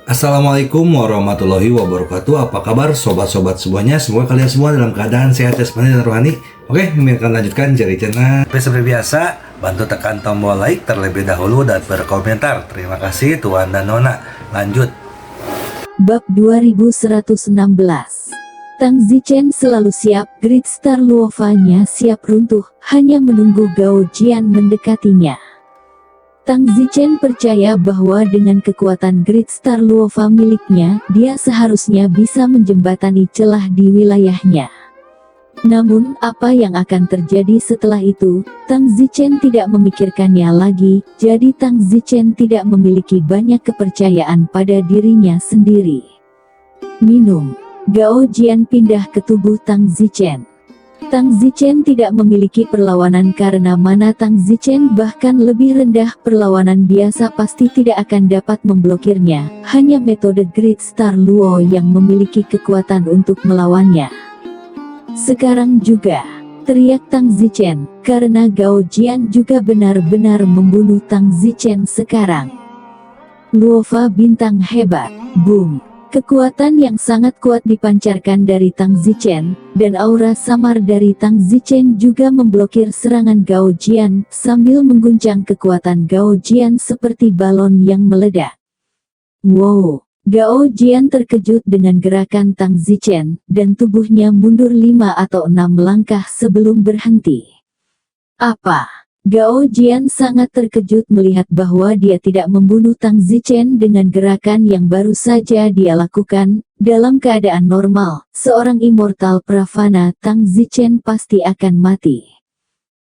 Assalamualaikum warahmatullahi wabarakatuh. Apa kabar sobat-sobat semuanya? Semoga kalian semua dalam keadaan sehat jasmani dan rohani. Oke, kami akan lanjutkan Jari Channel. Seperti biasa, bantu tekan tombol like terlebih dahulu dan berkomentar. Terima kasih Tuan dan Nona. Lanjut. Bab 2116. Tang Zichen selalu siap, Great Star Luofa-nya siap runtuh, hanya menunggu Gao Jian mendekatinya. Tang Zichen percaya bahwa dengan kekuatan Great Star Luofa miliknya, dia seharusnya bisa menjembatani celah di wilayahnya. Namun, apa yang akan terjadi setelah itu, Tang Zichen tidak memikirkannya lagi, jadi Tang Zichen tidak memiliki banyak kepercayaan pada dirinya sendiri. Minum. Gao Jian pindah ke tubuh Tang Zichen. Tang Zichen tidak memiliki perlawanan karena mana Tang Zichen bahkan lebih rendah perlawanan biasa pasti tidak akan dapat memblokirnya, hanya metode Great Star Luo yang memiliki kekuatan untuk melawannya. Sekarang juga, teriak Tang Zichen, karena Gao Jian juga benar-benar membunuh Tang Zichen sekarang. Luofa bintang hebat, boom. Kekuatan yang sangat kuat dipancarkan dari Tang Zichen, dan aura samar dari Tang Zichen juga memblokir serangan Gao Jian, sambil mengguncang kekuatan Gao Jian seperti balon yang meledak. Wow! Gao Jian terkejut dengan gerakan Tang Zichen, dan tubuhnya mundur 5 atau 6 langkah sebelum berhenti. Apa? Gao Jian sangat terkejut melihat bahwa dia tidak membunuh Tang Zichen dengan gerakan yang baru saja dia lakukan. Dalam keadaan normal, seorang immortal Pravana Tang Zichen pasti akan mati.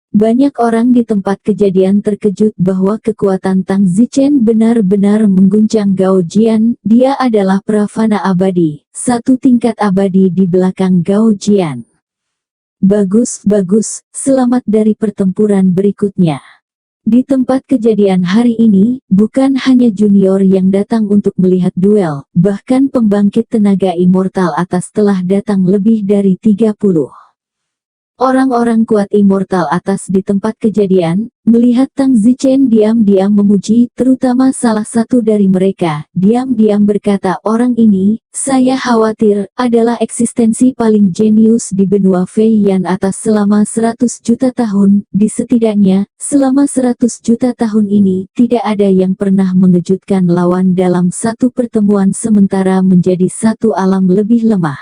Banyak orang di tempat kejadian terkejut bahwa kekuatan Tang Zichen benar-benar mengguncang Gao Jian. Dia adalah Pravana abadi, satu tingkat abadi di belakang Gao Jian. Bagus, selamat dari pertempuran berikutnya. Di tempat kejadian hari ini, bukan hanya junior yang datang untuk melihat duel, bahkan pembangkit tenaga immortal atas telah datang lebih dari 30. Orang-orang kuat immortal atas di tempat kejadian, melihat Tang Zichen diam-diam memuji, terutama salah satu dari mereka, diam-diam berkata orang ini, saya khawatir, adalah eksistensi paling jenius di benua Feiyan atas selama 100 juta tahun, setidaknya, selama 100 juta tahun ini, tidak ada yang pernah mengejutkan lawan dalam satu pertemuan sementara menjadi satu alam lebih lemah.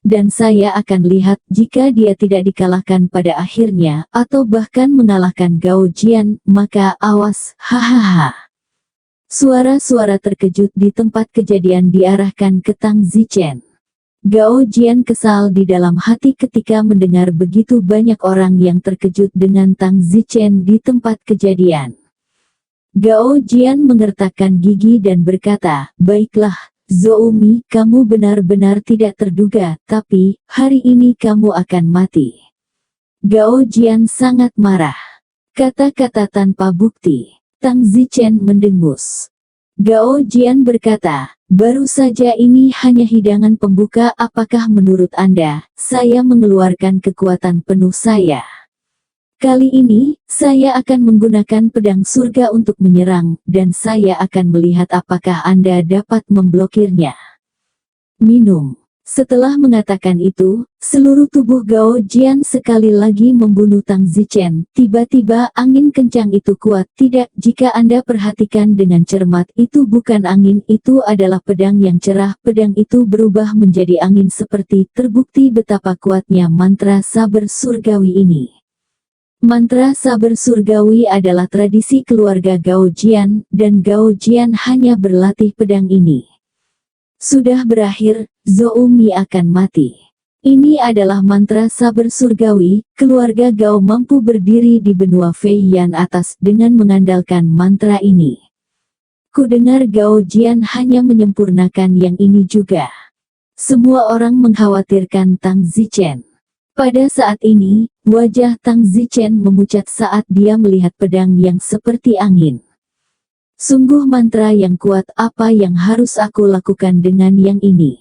Dan saya akan lihat jika dia tidak dikalahkan pada akhirnya, atau bahkan mengalahkan Gao Jian, maka awas, hahaha. Suara-suara terkejut di tempat kejadian diarahkan ke Tang Zichen. Gao Jian kesal di dalam hati ketika mendengar begitu banyak orang yang terkejut dengan Tang Zichen di tempat kejadian. Gao Jian mengertakkan gigi dan berkata, baiklah, Zoumi, kamu benar-benar tidak terduga, tapi, hari ini kamu akan mati. Gao Jian sangat marah. Kata-kata tanpa bukti. Tang Zichen mendengus. Gao Jian berkata, baru saja ini hanya hidangan pembuka, apakah menurut Anda, saya mengeluarkan kekuatan penuh saya? Kali ini, saya akan menggunakan pedang surga untuk menyerang, dan saya akan melihat apakah Anda dapat memblokirnya. Minum. Setelah mengatakan itu, seluruh tubuh Gao Jian sekali lagi membunuh Tang Zichen. Tiba-tiba angin kencang itu kuat. Tidak, jika Anda perhatikan dengan cermat, itu bukan angin, itu adalah pedang yang cerah. Pedang itu berubah menjadi angin seperti terbukti betapa kuatnya mantra saber surgawi ini. Mantra saber surgawi adalah tradisi keluarga Gao Jian, dan Gao Jian hanya berlatih pedang ini. Sudah berakhir, Zoumi akan mati. Ini adalah mantra saber surgawi, keluarga Gao mampu berdiri di benua Feiyan atas dengan mengandalkan mantra ini. Kudengar Gao Jian hanya menyempurnakan yang ini juga. Semua orang mengkhawatirkan Tang Zichen. Pada saat ini, wajah Tang Zichen memucat saat dia melihat pedang yang seperti angin. Sungguh mantra yang kuat, apa yang harus aku lakukan dengan yang ini?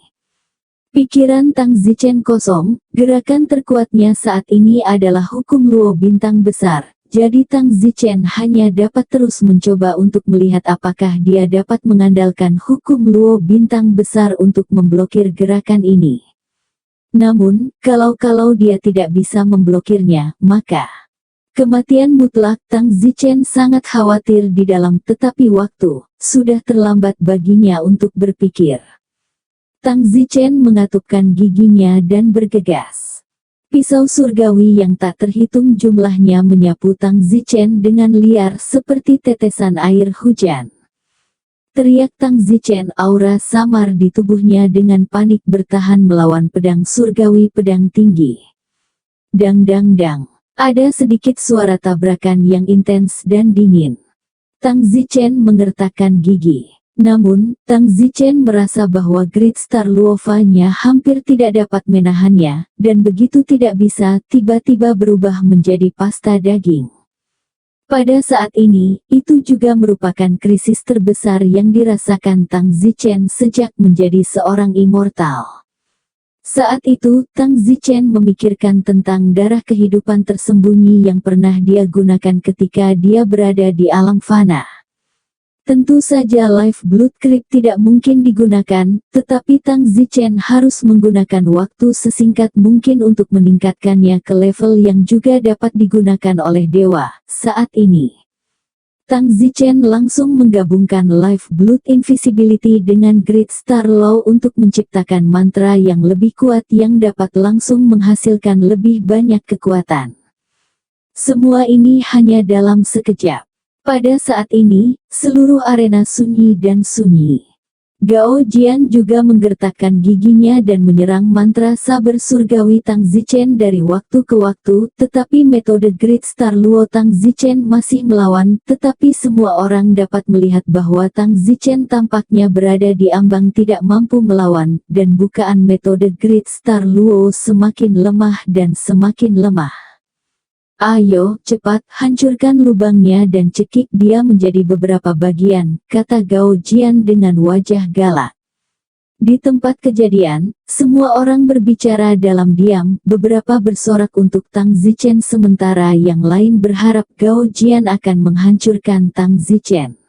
Pikiran Tang Zichen kosong, gerakan terkuatnya saat ini adalah hukum Luo bintang besar. Jadi Tang Zichen hanya dapat terus mencoba untuk melihat apakah dia dapat mengandalkan hukum Luo bintang besar untuk memblokir gerakan ini. Namun, kalau dia tidak bisa memblokirnya, maka kematian mutlak. Tang Zichen sangat khawatir di dalam, tetapi waktu sudah terlambat baginya untuk berpikir. Tang Zichen mengatupkan giginya dan bergegas. Pisau surgawi yang tak terhitung jumlahnya menyapu Tang Zichen dengan liar seperti tetesan air hujan. Teriak Tang Zichen, aura samar di tubuhnya dengan panik bertahan melawan pedang surgawi pedang tinggi. Dang dang dang. Ada sedikit suara tabrakan yang intens dan dingin. Tang Zichen mengertakkan gigi. Namun, Tang Zichen merasa bahwa Great Star Luofa-nya hampir tidak dapat menahannya, dan begitu tidak bisa, tiba-tiba berubah menjadi pasta daging. Pada saat ini, itu juga merupakan krisis terbesar yang dirasakan Tang Zichen sejak menjadi seorang immortal. Saat itu, Tang Zichen memikirkan tentang darah kehidupan tersembunyi yang pernah dia gunakan ketika dia berada di alam fana. Tentu saja Life Blood Creep tidak mungkin digunakan, tetapi Tang Zichen harus menggunakan waktu sesingkat mungkin untuk meningkatkannya ke level yang juga dapat digunakan oleh dewa. Saat ini, Tang Zichen langsung menggabungkan Life Blood Invisibility dengan Great Star Law untuk menciptakan mantra yang lebih kuat yang dapat langsung menghasilkan lebih banyak kekuatan. Semua ini hanya dalam sekejap. Pada saat ini, seluruh arena sunyi dan sunyi. Gao Jian juga menggertakkan giginya dan menyerang mantra saber surgawi Tang Zichen dari waktu ke waktu, tetapi metode Great Star Luo Tang Zichen masih melawan, tetapi semua orang dapat melihat bahwa Tang Zichen tampaknya berada di ambang tidak mampu melawan, dan bukaan metode Great Star Luo semakin lemah dan semakin lemah. Ayo, cepat, hancurkan lubangnya dan cekik dia menjadi beberapa bagian, kata Gao Jian dengan wajah galak. Di tempat kejadian, semua orang berbicara dalam diam, beberapa bersorak untuk Tang Zichen sementara yang lain berharap Gao Jian akan menghancurkan Tang Zichen.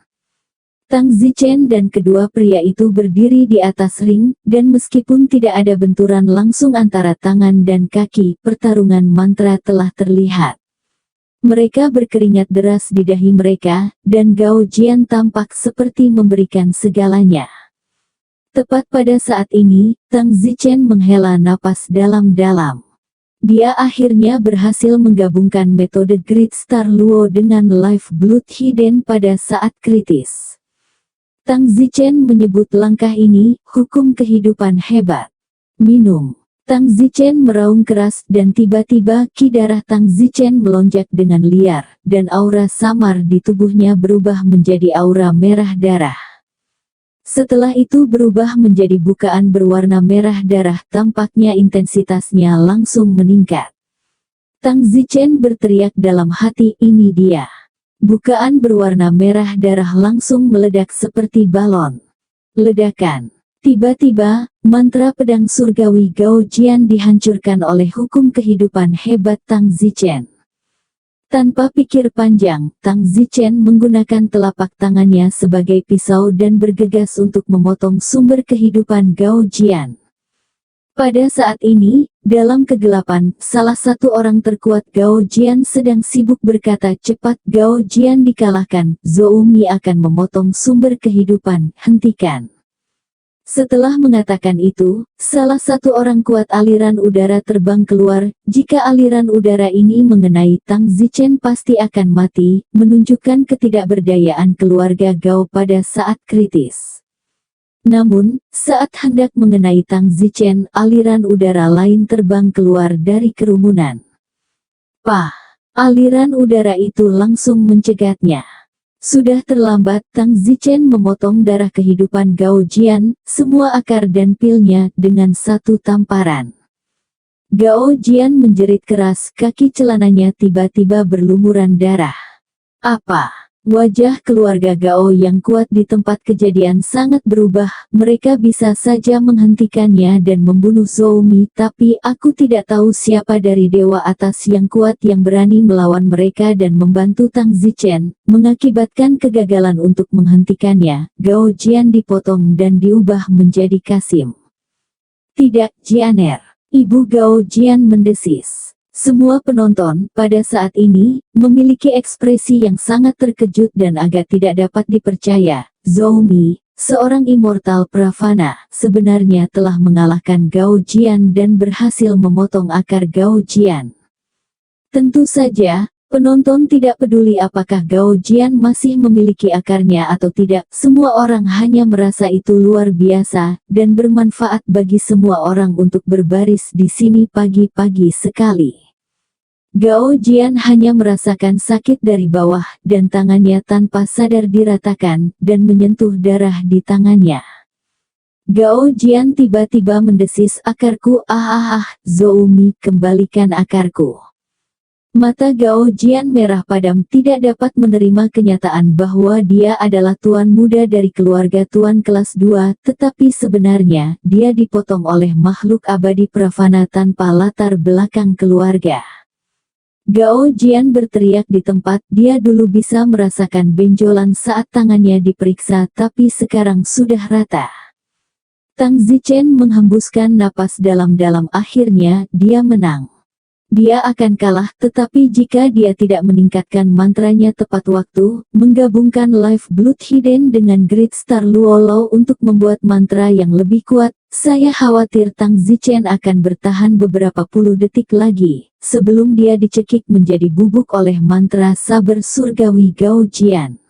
Tang Zichen dan kedua pria itu berdiri di atas ring, dan meskipun tidak ada benturan langsung antara tangan dan kaki, pertarungan mantra telah terlihat. Mereka berkeringat deras di dahi mereka, dan Gao Jian tampak seperti memberikan segalanya. Tepat pada saat ini, Tang Zichen menghela napas dalam-dalam. Dia akhirnya berhasil menggabungkan metode Great Star Luo dengan Life Blood Hidden pada saat kritis. Tang Zichen menyebut langkah ini, hukum kehidupan hebat. Minum. Tang Zichen meraung keras dan tiba-tiba ki darah Tang Zichen melonjak dengan liar, dan aura samar di tubuhnya berubah menjadi aura merah darah. Setelah itu berubah menjadi bukaan berwarna merah darah, tampaknya intensitasnya langsung meningkat. Tang Zichen berteriak dalam hati, ini dia. Bukaan berwarna merah darah langsung meledak seperti balon. Ledakan. Tiba-tiba, mantra pedang surgawi Gao Jian dihancurkan oleh hukum kehidupan hebat Tang Zichen. Tanpa pikir panjang, Tang Zichen menggunakan telapak tangannya sebagai pisau dan bergegas untuk memotong sumber kehidupan Gao Jian. Pada saat ini, dalam kegelapan, salah satu orang terkuat Gao Jian sedang sibuk berkata, cepat, Gao Jian dikalahkan, Zhou Mi akan memotong sumber kehidupan, hentikan. Setelah mengatakan itu, salah satu orang kuat aliran udara terbang keluar. Jika aliran udara ini mengenai Tang Zichen pasti akan mati, menunjukkan ketidakberdayaan keluarga Gao pada saat kritis. Namun, saat hendak mengenai Tang Zichen, aliran udara lain terbang keluar dari kerumunan. Pah! Aliran udara itu langsung mencegatnya. Sudah terlambat, Tang Zichen memotong darah kehidupan Gao Jian, semua akar dan pilnya, dengan satu tamparan. Gao Jian menjerit keras, kaki celananya tiba-tiba berlumuran darah. Apa? Wajah keluarga Gao yang kuat di tempat kejadian sangat berubah. Mereka bisa saja menghentikannya dan membunuh Zhou Mi, tapi aku tidak tahu siapa dari dewa atas yang kuat yang berani melawan mereka dan membantu Tang Zichen, mengakibatkan kegagalan untuk menghentikannya. Gao Jian dipotong dan diubah menjadi Kasim. Tidak, Jianer. Ibu Gao Jian mendesis. Semua penonton pada saat ini memiliki ekspresi yang sangat terkejut dan agak tidak dapat dipercaya. Zhou Mi, seorang immortal Pravana, sebenarnya telah mengalahkan Gao Jian dan berhasil memotong akar Gao Jian. Tentu saja, penonton tidak peduli apakah Gao Jian masih memiliki akarnya atau tidak. Semua orang hanya merasa itu luar biasa dan bermanfaat bagi semua orang untuk berbaris di sini pagi-pagi sekali. Gao Jian hanya merasakan sakit dari bawah dan tangannya tanpa sadar diratakan dan menyentuh darah di tangannya. Gao Jian tiba-tiba mendesis, "Akarku, Zhou Mi, kembalikan akarku." Mata Gao Jian merah padam, tidak dapat menerima kenyataan bahwa dia adalah tuan muda dari keluarga tuan kelas 2, tetapi sebenarnya dia dipotong oleh makhluk abadi Pravana tanpa latar belakang keluarga. Gao Jian berteriak di tempat. Dia dulu bisa merasakan benjolan saat tangannya diperiksa, tapi sekarang sudah rata. Tang Zichen menghembuskan napas dalam-dalam. Akhirnya, dia menang. Dia akan kalah, tetapi jika dia tidak meningkatkan mantranya tepat waktu, menggabungkan Life Blood Hidden dengan Great Star Luolo untuk membuat mantra yang lebih kuat, saya khawatir Tang Zichen akan bertahan beberapa puluh detik lagi, sebelum dia dicekik menjadi bubuk oleh mantra saber surgawi Gao Jian.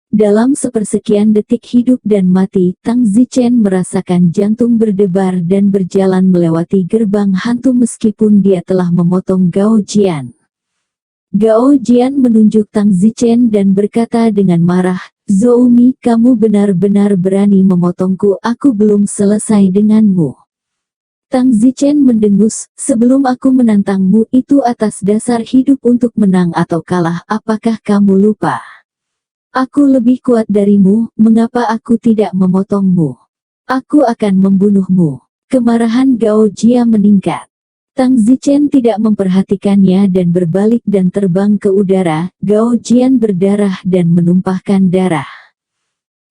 Dalam sepersekian detik hidup dan mati, Tang Zichen merasakan jantung berdebar dan berjalan melewati gerbang hantu meskipun dia telah memotong Gao Jian. Gao Jian menunjuk Tang Zichen dan berkata dengan marah, "Zhou Mi, kamu benar-benar berani memotongku, aku belum selesai denganmu." Tang Zichen mendengus, "Sebelum aku menantangmu itu atas dasar hidup untuk menang atau kalah, apakah kamu lupa? Aku lebih kuat darimu, mengapa aku tidak memotongmu? Aku akan membunuhmu." Kemarahan Gao Jia meningkat. Tang Zichen tidak memperhatikannya dan berbalik dan terbang ke udara. Gao Jian berdarah dan menumpahkan darah.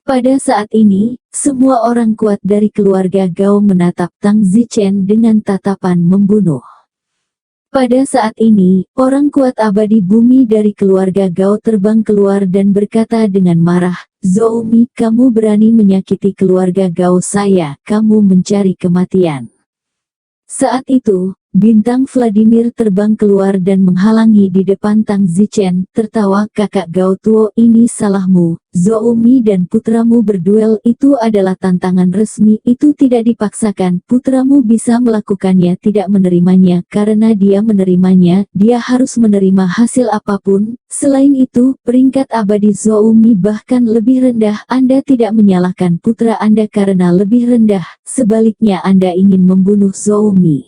Pada saat ini, semua orang kuat dari keluarga Gao menatap Tang Zichen dengan tatapan membunuh. Pada saat ini, orang kuat abadi bumi dari keluarga Gao terbang keluar dan berkata dengan marah, "Zhou Mi, kamu berani menyakiti keluarga Gao saya, kamu mencari kematian." Saat itu, bintang Vladimir terbang keluar dan menghalangi di depan Tang Zichen, tertawa, "Kakak Gao Tuo, ini salahmu. Zhou Mi dan putramu berduel, itu adalah tantangan resmi, itu tidak dipaksakan. Putramu bisa melakukannya, tidak menerimanya, karena dia menerimanya, dia harus menerima hasil apapun. Selain itu, peringkat abadi Zhou Mi bahkan lebih rendah. Anda tidak menyalahkan putra Anda karena lebih rendah, sebaliknya Anda ingin membunuh Zhou Mi.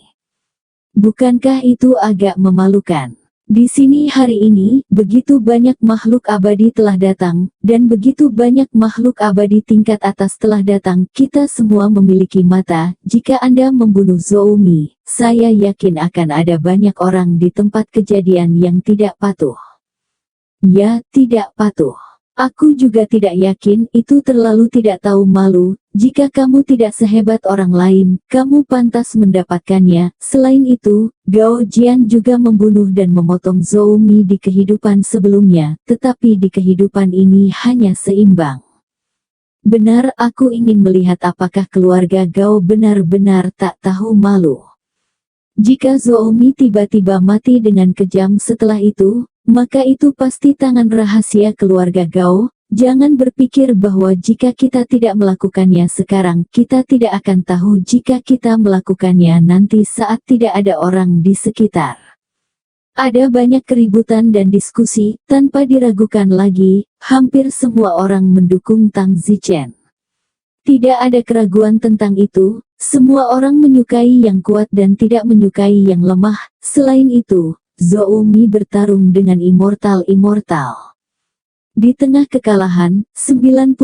Bukankah itu agak memalukan? Di sini hari ini, begitu banyak makhluk abadi telah datang, dan begitu banyak makhluk abadi tingkat atas telah datang. Kita semua memiliki mata. Jika Anda membunuh Zhou Mi, saya yakin akan ada banyak orang di tempat kejadian yang tidak patuh. Ya, tidak patuh. Aku juga tidak yakin, itu terlalu tidak tahu malu. Jika kamu tidak sehebat orang lain, kamu pantas mendapatkannya. Selain itu, Gao Jian juga membunuh dan memotong Zhou Mi di kehidupan sebelumnya, tetapi di kehidupan ini hanya seimbang. Benar, aku ingin melihat apakah keluarga Gao benar-benar tak tahu malu. Jika Zhou Mi tiba-tiba mati dengan kejam setelah itu, maka itu pasti tangan rahasia keluarga Gao. Jangan berpikir bahwa jika kita tidak melakukannya sekarang, kita tidak akan tahu jika kita melakukannya nanti saat tidak ada orang di sekitar. Ada banyak keributan dan diskusi, tanpa diragukan lagi, hampir semua orang mendukung Tang Zichen. Tidak ada keraguan tentang itu, semua orang menyukai yang kuat dan tidak menyukai yang lemah. Selain itu, Zhou Mi bertarung dengan immortal. Di tengah kekalahan, 90%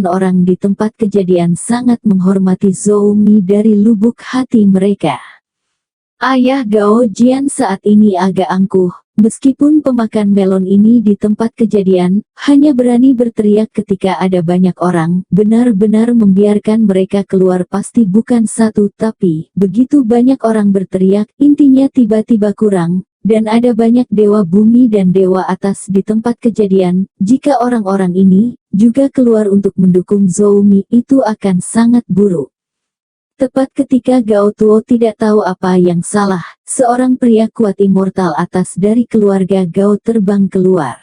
orang di tempat kejadian sangat menghormati Zhou Mi dari lubuk hati mereka. Ayah Gao Jian saat ini agak angkuh, meskipun pemakan melon ini di tempat kejadian, hanya berani berteriak ketika ada banyak orang, benar-benar membiarkan mereka keluar pasti bukan satu tapi, begitu banyak orang berteriak, intinya tiba-tiba kurang, dan ada banyak dewa bumi dan dewa atas di tempat kejadian, jika orang-orang ini, juga keluar untuk mendukung Zhou Mi itu akan sangat buruk. Tepat ketika Gao Tuo tidak tahu apa yang salah, seorang pria kuat immortal atas dari keluarga Gao terbang keluar.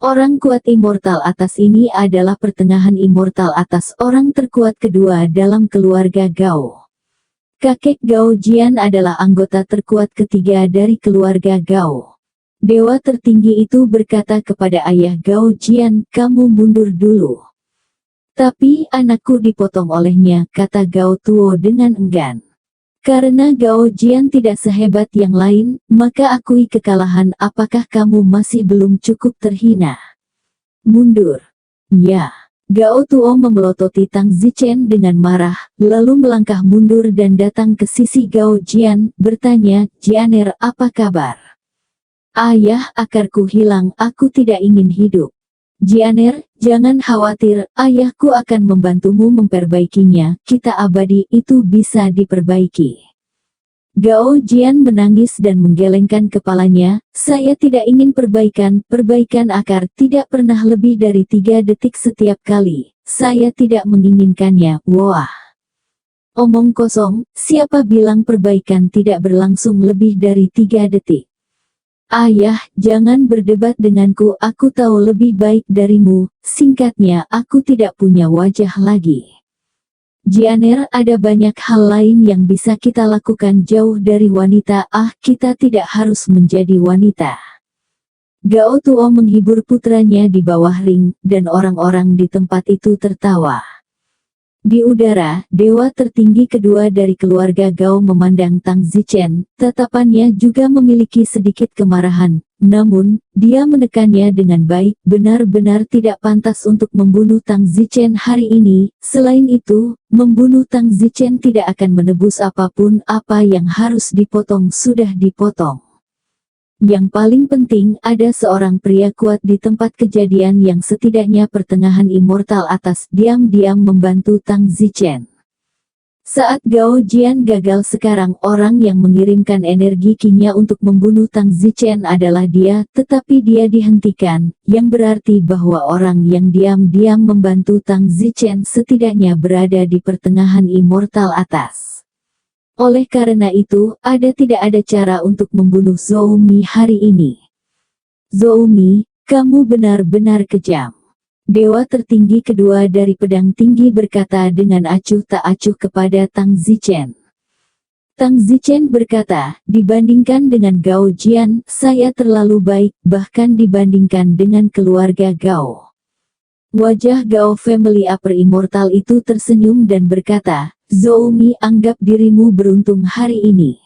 Orang kuat immortal atas ini adalah pertengahan immortal atas orang terkuat kedua dalam keluarga Gao. Kakek Gao Jian adalah anggota terkuat ketiga dari keluarga Gao. Dewa tertinggi itu berkata kepada ayah Gao Jian, "Kamu mundur dulu." "Tapi anakku dipotong olehnya," kata Gao Tuo dengan enggan. "Karena Gao Jian tidak sehebat yang lain, maka akui kekalahan. Apakah kamu masih belum cukup terhina? Mundur." "Ya." Gao Tuo memelototi Tang Zichen dengan marah, lalu melangkah mundur dan datang ke sisi Gao Jian, bertanya, "Jianer, apa kabar?" "Ayah, akarku hilang, aku tidak ingin hidup." "Jianer, jangan khawatir, ayahku akan membantumu memperbaikinya, kita abadi itu bisa diperbaiki." Gao Jian menangis dan menggelengkan kepalanya, "Saya tidak ingin perbaikan akar tidak pernah lebih dari 3 detik setiap kali, saya tidak menginginkannya." "Wah, omong kosong, siapa bilang perbaikan tidak berlangsung lebih dari 3 detik? Ayah, jangan berdebat denganku, aku tahu lebih baik darimu, singkatnya aku tidak punya wajah lagi." "Jianer, ada banyak hal lain yang bisa kita lakukan jauh dari wanita." Kita tidak harus menjadi wanita." Gao Tuo menghibur putranya di bawah ring, dan orang-orang di tempat itu tertawa. Di udara, dewa tertinggi kedua dari keluarga Gao memandang Tang Zichen, tatapannya juga memiliki sedikit kemarahan, namun, dia menekannya dengan baik, benar-benar tidak pantas untuk membunuh Tang Zichen hari ini, selain itu, membunuh Tang Zichen tidak akan menebus apapun, apa yang harus dipotong sudah dipotong. Yang paling penting, ada seorang pria kuat di tempat kejadian yang setidaknya pertengahan immortal atas diam-diam membantu Tang Zichen. Saat Gao Jian gagal sekarang orang yang mengirimkan energi kinya untuk membunuh Tang Zichen adalah dia, tetapi dia dihentikan, yang berarti bahwa orang yang diam-diam membantu Tang Zichen setidaknya berada di pertengahan immortal atas. Oleh karena itu, tidak ada cara untuk membunuh Zhou Mi hari ini. "Zhou Mi, kamu benar-benar kejam." Dewa tertinggi kedua dari pedang tinggi berkata dengan acuh tak acuh kepada Tang Zichen. Tang Zichen berkata, "Dibandingkan dengan Gao Jian, saya terlalu baik, bahkan dibandingkan dengan keluarga Gao." Wajah Gao Family Upper Immortal itu tersenyum dan berkata, "Zhou Mi, anggap dirimu beruntung hari ini."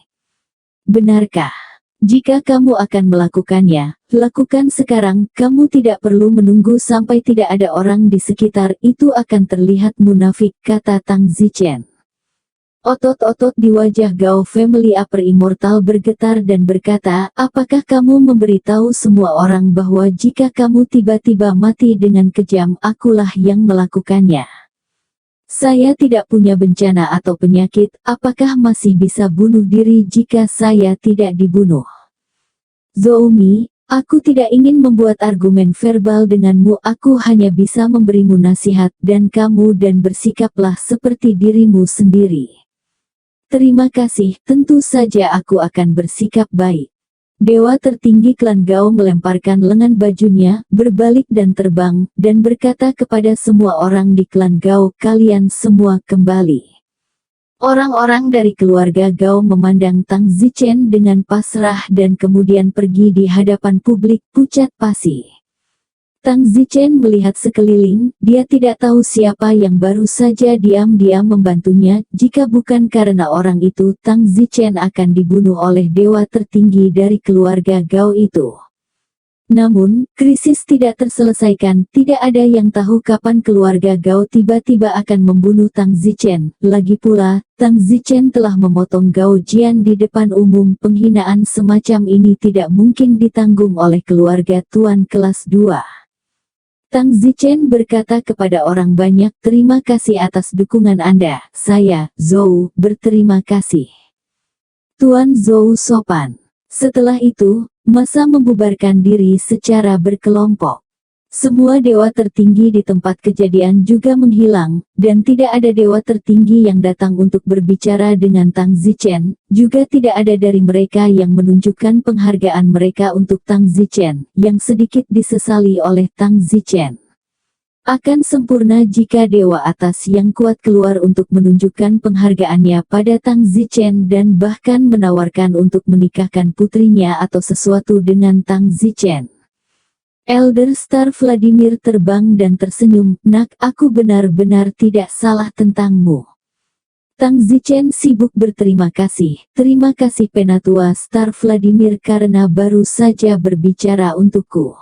"Benarkah? Jika kamu akan melakukannya, lakukan sekarang, kamu tidak perlu menunggu sampai tidak ada orang di sekitar, itu akan terlihat munafik," kata Tang Zichen. Otot-otot di wajah Gao Family Upper Immortal bergetar dan berkata, "Apakah kamu memberitahu semua orang bahwa jika kamu tiba-tiba mati dengan kejam, akulah yang melakukannya? Saya tidak punya bencana atau penyakit, apakah masih bisa bunuh diri jika saya tidak dibunuh? Zhou Mi, aku tidak ingin membuat argumen verbal denganmu, aku hanya bisa memberimu nasihat dan bersikaplah seperti dirimu sendiri." "Terima kasih, tentu saja aku akan bersikap baik." Dewa tertinggi klan Gao melemparkan lengan bajunya, berbalik dan terbang, dan berkata kepada semua orang di klan Gao, "Kalian semua kembali." Orang-orang dari keluarga Gao memandang Tang Zichen dengan pasrah dan kemudian pergi di hadapan publik, pucat pasi. Tang Zichen melihat sekeliling, dia tidak tahu siapa yang baru saja diam-diam membantunya, jika bukan karena orang itu, Tang Zichen akan dibunuh oleh dewa tertinggi dari keluarga Gao itu. Namun, krisis tidak terselesaikan. Tidak ada yang tahu kapan keluarga Gao tiba-tiba akan membunuh Tang Zichen. Lagi pula, Tang Zichen telah memotong Gao Jian di depan umum. Penghinaan semacam ini tidak mungkin ditanggung oleh keluarga tuan kelas 2. Tang Zichen berkata kepada orang banyak, terima kasih atas dukungan Anda. Saya, Zhou, berterima kasih. Tuan Zhou sopan. Setelah itu, massa membubarkan diri secara berkelompok. Semua dewa tertinggi di tempat kejadian juga menghilang, dan tidak ada dewa tertinggi yang datang untuk berbicara dengan Tang Zichen. Juga tidak ada dari mereka yang menunjukkan penghargaan mereka untuk Tang Zichen, yang sedikit disesali oleh Tang Zichen. Akan sempurna jika dewa atas yang kuat keluar untuk menunjukkan penghargaannya pada Tang Zichen dan bahkan menawarkan untuk menikahkan putrinya atau sesuatu dengan Tang Zichen. Elder Star Vladimir terbang dan tersenyum, nak, aku benar-benar tidak salah tentangmu. Tang Zichen sibuk berterima kasih. Terima kasih Penatua Star Vladimir karena baru saja berbicara untukku.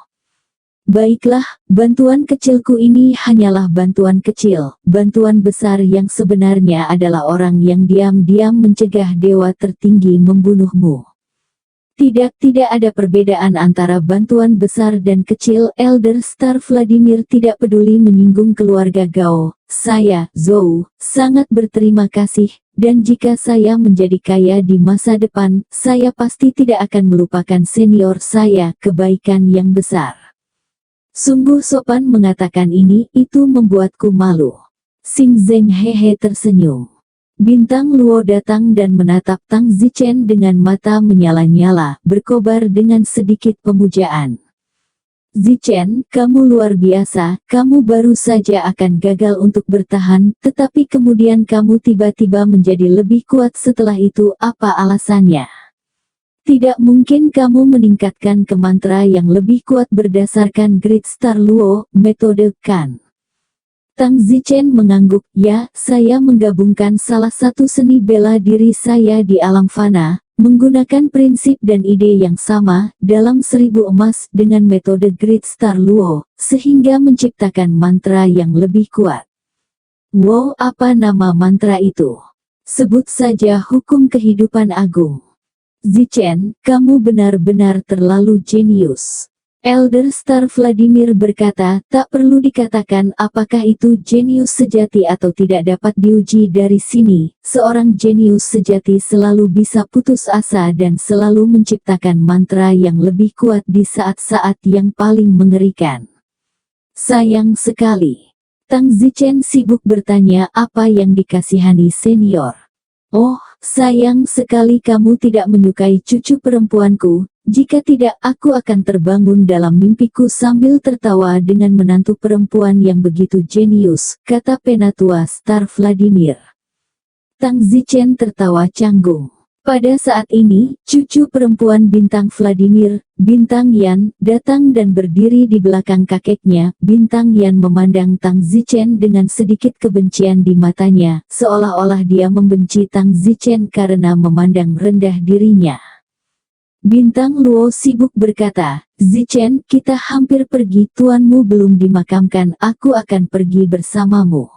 Baiklah, bantuan kecilku ini hanyalah bantuan kecil. Bantuan besar yang sebenarnya adalah orang yang diam-diam mencegah dewa tertinggi membunuhmu. Tidak ada perbedaan antara bantuan besar dan kecil. Elder Star Vladimir tidak peduli menyinggung keluarga Gao. Saya, Zhou, sangat berterima kasih, dan jika saya menjadi kaya di masa depan, saya pasti tidak akan melupakan senior saya, kebaikan yang besar. Sungguh sopan mengatakan ini, itu membuatku malu. Xing Zeng hehe tersenyum. Bintang Luo datang dan menatap Tang Zichen dengan mata menyala-nyala, berkobar dengan sedikit pemujaan. Zichen, kamu luar biasa, kamu baru saja akan gagal untuk bertahan, tetapi kemudian kamu tiba-tiba menjadi lebih kuat setelah itu, apa alasannya? Tidak mungkin kamu meningkatkan ke mantra yang lebih kuat berdasarkan Great Star Luo, metode kan? Tang Zichen mengangguk, ya, saya menggabungkan salah satu seni bela diri saya di alam fana, menggunakan prinsip dan ide yang sama, dalam 1000 emas dengan metode Great Star Luo, sehingga menciptakan mantra yang lebih kuat. Wow, apa nama mantra itu? Sebut saja hukum kehidupan agung. Zichen, kamu benar-benar terlalu jenius. Elder Star Vladimir berkata, tak perlu dikatakan apakah itu jenius sejati atau tidak dapat diuji dari sini. Seorang jenius sejati selalu bisa putus asa dan selalu menciptakan mantra yang lebih kuat di saat-saat yang paling mengerikan. Sayang sekali. Tang Zichen sibuk bertanya apa yang dikasihani senior. Oh, sayang sekali kamu tidak menyukai cucu perempuanku. Jika tidak, aku akan terbangun dalam mimpiku sambil tertawa dengan menantu perempuan yang begitu jenius, kata Penatua Star Vladimir. Tang Zichen tertawa canggung. Pada saat ini, cucu perempuan Bintang Vladimir, Bintang Yan, datang dan berdiri di belakang kakeknya. Bintang Yan memandang Tang Zichen dengan sedikit kebencian di matanya, seolah-olah dia membenci Tang Zichen karena memandang rendah dirinya. Bintang Luo sibuk berkata, Zichen, kita hampir pergi, tuanmu belum dimakamkan, aku akan pergi bersamamu.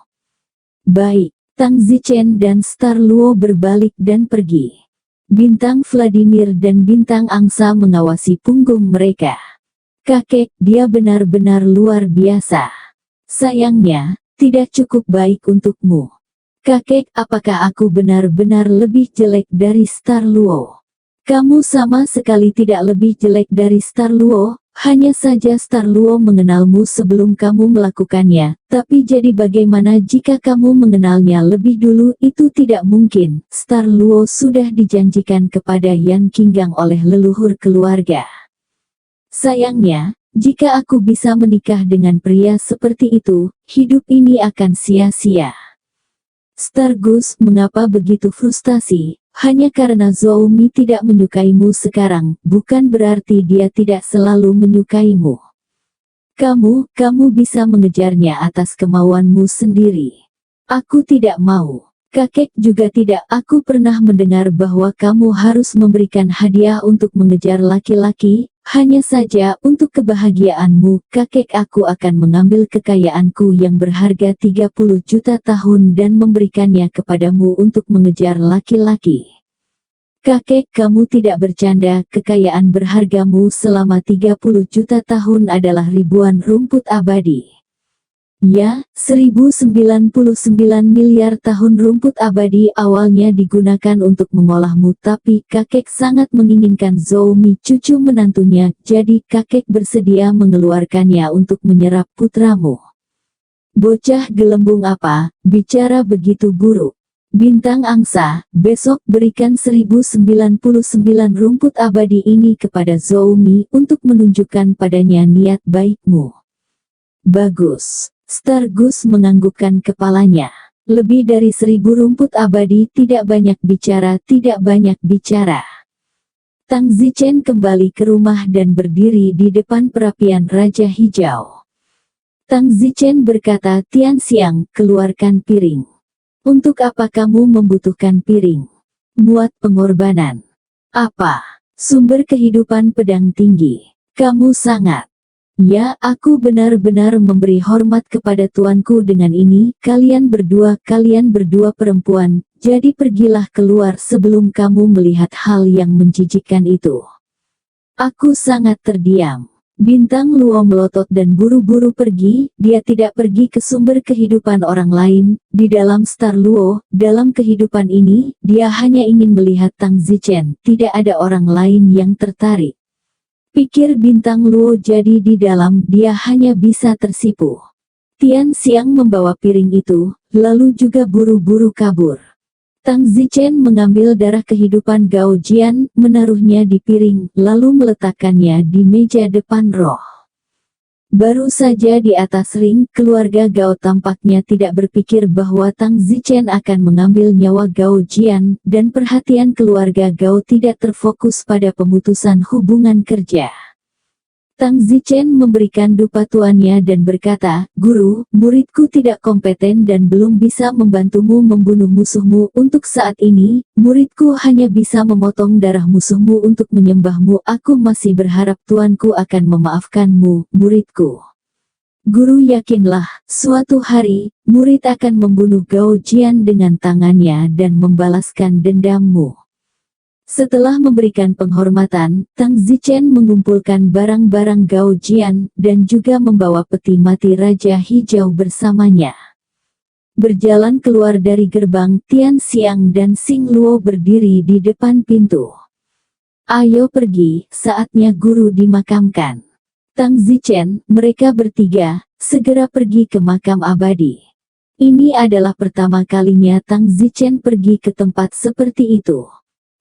Baik, Tang Zichen dan Star Luo berbalik dan pergi. Bintang Vladimir dan Bintang Angsa mengawasi punggung mereka. Kakek, dia benar-benar luar biasa. Sayangnya, tidak cukup baik untukmu. Kakek, apakah aku benar-benar lebih jelek dari Star Luo? Kamu sama sekali tidak lebih jelek dari Star Luo, hanya saja Star Luo mengenalmu sebelum kamu melakukannya, tapi jadi bagaimana jika kamu mengenalnya lebih dulu? Itu tidak mungkin. Star Luo sudah dijanjikan kepada Yan Qinggang oleh leluhur keluarga. Sayangnya, jika aku bisa menikah dengan pria seperti itu, hidup ini akan sia-sia. Star Gus, mengapa begitu frustasi? Hanya karena Zhou Mi tidak menyukaimu sekarang, bukan berarti dia tidak selalu menyukaimu. Kamu bisa mengejarnya atas kemauanmu sendiri. Aku tidak mau. Kakek juga tidak. Aku pernah mendengar bahwa kamu harus memberikan hadiah untuk mengejar laki-laki. hanya saja untuk kebahagiaanmu, kakek aku akan mengambil kekayaanku yang berharga 30 juta tahun dan memberikannya kepadamu untuk mengejar laki-laki. Kakek, kamu tidak bercanda, kekayaan berhargamu selama 30 juta tahun adalah ribuan rumput abadi. Ya, 1099 miliar tahun rumput abadi awalnya digunakan untuk mengolahmu, tapi kakek sangat menginginkan Zhou Mi, cucu menantunya, jadi kakek bersedia mengeluarkannya untuk menyerap putramu. Bocah gelembung apa, bicara begitu buruk. Bintang angsa, besok berikan 1099 rumput abadi ini kepada Zhou Mi untuk menunjukkan padanya niat baikmu. Bagus. Star Goose menganggukkan kepalanya. Lebih dari 1000 rumput abadi, tidak banyak bicara, tidak banyak bicara. Tang Zichen kembali ke rumah dan berdiri di depan perapian Raja Hijau. Tang Zichen berkata, Tian Xiang, keluarkan piring. Untuk apa kamu membutuhkan piring? Muat pengorbanan. Apa? Sumber kehidupan pedang tinggi. Kamu sangat. Ya, aku benar-benar memberi hormat kepada tuanku dengan ini. Kalian berdua perempuan, jadi pergilah keluar sebelum kamu melihat hal yang menjijikkan itu. Aku sangat terdiam. Bintang Luo melotot dan buru-buru pergi. Dia tidak pergi ke sumber kehidupan orang lain. Di dalam Star Luo, dalam kehidupan ini, dia hanya ingin melihat Tang Zichen. Tidak ada orang lain yang tertarik. Pikir Bintang Luo, jadi di dalam dia hanya bisa tersipu. Tian Xiang membawa piring itu, lalu juga buru-buru kabur. Tang Zichen mengambil darah kehidupan Gao Jian, menaruhnya di piring, lalu meletakkannya di meja depan roh. Baru saja di atas ring, keluarga Gao tampaknya tidak berpikir bahwa Tang Zichen akan mengambil nyawa Gao Jian, dan perhatian keluarga Gao tidak terfokus pada pemutusan hubungan kerja. Tang Zichen memberikan dupa tuannya dan berkata, Guru, muridku tidak kompeten dan belum bisa membantumu membunuh musuhmu. Untuk saat ini, muridku hanya bisa memotong darah musuhmu untuk menyembahmu. Aku masih berharap tuanku akan memaafkanmu, muridku. Guru, yakinlah, suatu hari, murid akan membunuh Gao Jian dengan tangannya dan membalaskan dendammu. Setelah memberikan penghormatan, Tang Zichen mengumpulkan barang-barang Gao Jian, dan juga membawa peti mati Raja Hijau bersamanya. Berjalan keluar dari gerbang, Tian Xiang dan Xing Luo berdiri di depan pintu. Ayo pergi, saatnya guru dimakamkan. Tang Zichen, mereka bertiga, segera pergi ke makam abadi. Ini adalah pertama kalinya Tang Zichen pergi ke tempat seperti itu.